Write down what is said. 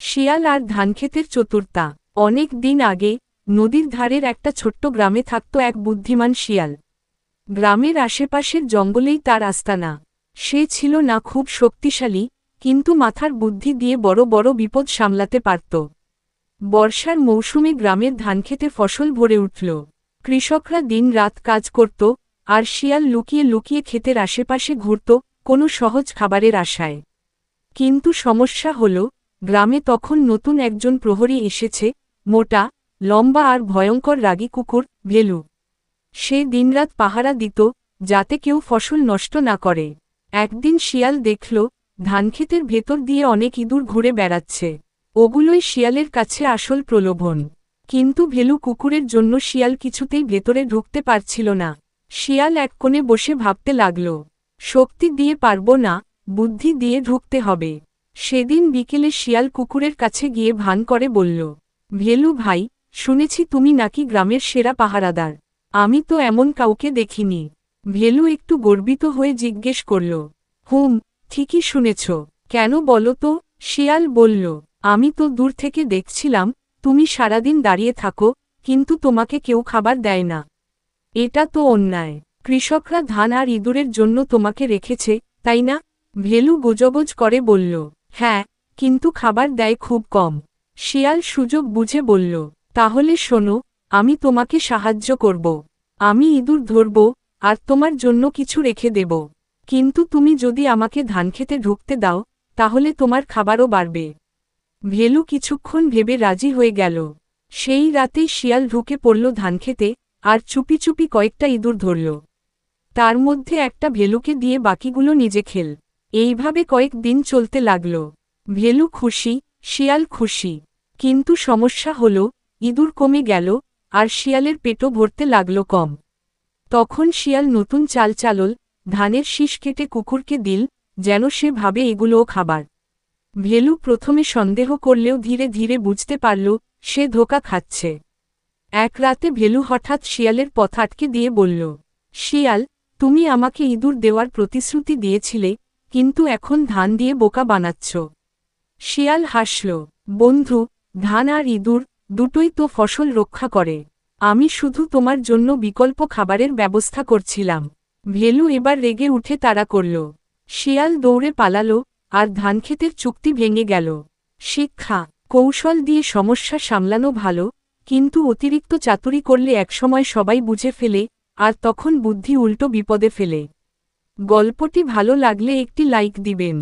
শিয়াল আর ধানক্ষেতের চতুরতা। অনেক দিন আগে নদীর ধারের একটা ছোট্ট গ্রামে থাকত এক বুদ্ধিমান শিয়াল। গ্রামের আশেপাশের জঙ্গলেই তার আস্তানা। সে ছিল না খুব শক্তিশালী, কিন্তু মাথার বুদ্ধি দিয়ে বড় বড় বিপদ সামলাতে পারত। বর্ষার মৌসুমে গ্রামের ধানক্ষেতে ফসল ভরে উঠল। কৃষকরা দিন-রাত কাজ করত, আর শিয়াল লুকিয়ে লুকিয়ে ক্ষেতের আশেপাশে ঘুরত, কোনো সহজ খাবারের আশায়। কিন্তু সমস্যা হল, গ্রামে তখন নতুন একজন প্রহরী এসেছে, মোটা, লম্বা আর ভয়ঙ্কর রাগী কুকুর, ভেলু। সে দিনরাত পাহারা দিত, যাতে কেউ ফসল নষ্ট না করে। একদিন শিয়াল দেখল, ধানক্ষেতের ভেতর দিয়ে অনেক ইঁদুর ঘুরে বেড়াচ্ছে। ওগুলোই শিয়ালের কাছে আসল প্রলোভন। কিন্তু ভেলু কুকুরের জন্য শিয়াল কিছুতেই ভেতরে ঢুকতে পারছিল না। শিয়াল এক কোণে বসে ভাবতে লাগল, শক্তি দিয়ে পারব না, বুদ্ধি দিয়ে ঢুকতে হবে। সেদিন বিকেলে শিয়াল কুকুরের কাছে গিয়ে ভান করে বলল, ভেলু ভাই, শুনেছি তুমি নাকি গ্রামের সেরা পাহারাদার। আমি তো এমন কাউকে দেখিনি। ভেলু একটু গর্বিত হয়ে জিজ্ঞেস করল, হুম, ঠিকই শুনেছ। কেন বলো তো? শিয়াল বলল, আমি তো দূর থেকে দেখছিলাম, তুমি সারাদিন দাঁড়িয়ে থাকো, কিন্তু তোমাকে কেউ খাবার দেয় না। এটা তো অন্যায়। কৃষকরা ধান আর ইঁদুরের জন্য তোমাকে রেখেছে, তাই না? ভেলু গোজগোজ করে বলল, হ্যাঁ, কিন্তু খাবার দেয় খুব কম। শিয়াল সুযোগ বুঝে বলল, তাহলে শোনো, আমি তোমাকে সাহায্য করব। আমি ইঁদুর ধরব, আর তোমার জন্য কিছু রেখে দেব। কিন্তু তুমি যদি আমাকে ধানক্ষেতে ঢুকতে দাও, তাহলে তোমার খাবারও বাড়বে। ভেলু কিছুক্ষণ ভেবে রাজি হয়ে গেল। সেই রাতেই শিয়াল ঢুকে পড়ল ধানক্ষেতে, আর চুপি চুপি কয়েকটা ইঁদুর ধরল। তার মধ্যে একটা ভেলুকে দিয়ে বাকিগুলো নিজে খেল। এইভাবে কয়েক দিন চলতে লাগল। ভেলু খুশি, শিয়াল খুশি। কিন্তু সমস্যা হল, ইঁদুর কমে গেল, আর শিয়ালের পেটও ভরতে লাগল কম। তখন শিয়াল নতুন চাল চালল, ধানের শীষ কেটে কুকুরকে দিল, যেন সে ভাবে এগুলোও খাবার। ভেলু প্রথমে সন্দেহ করলেও ধীরে ধীরে বুঝতে পারল, সে ধোঁকা খাচ্ছে। এক রাতে ভেলু হঠাৎ শিয়ালের পথ আটকে দিয়ে বলল, শিয়াল, তুমি আমাকে ইঁদুর দেওয়ার প্রতিশ্রুতি দিয়েছিলে, কিন্তু এখন ধান দিয়ে বোকা বানাচ্ছ। শিয়াল হাসল, বন্ধু, ধান আর ইঁদুর, দুটোই তো ফসল রক্ষা করে। আমি শুধু তোমার জন্য বিকল্প খাবারের ব্যবস্থা করছিলাম। ভেলু এবার রেগে উঠে তাড়া করল। শিয়াল দৌড়ে পালালো, আর ধানক্ষেতের চুক্তি ভেঙে গেল। শিক্ষা: কৌশল দিয়ে সমস্যা সামলানো ভালো, কিন্তু অতিরিক্ত চাতুরি করলে একসময় সবাই বুঝে ফেলে, আর তখন বুদ্ধি উল্টো বিপদে ফেলে। গল্পটি ভালো লাগলে একটি লাইক দিবেন।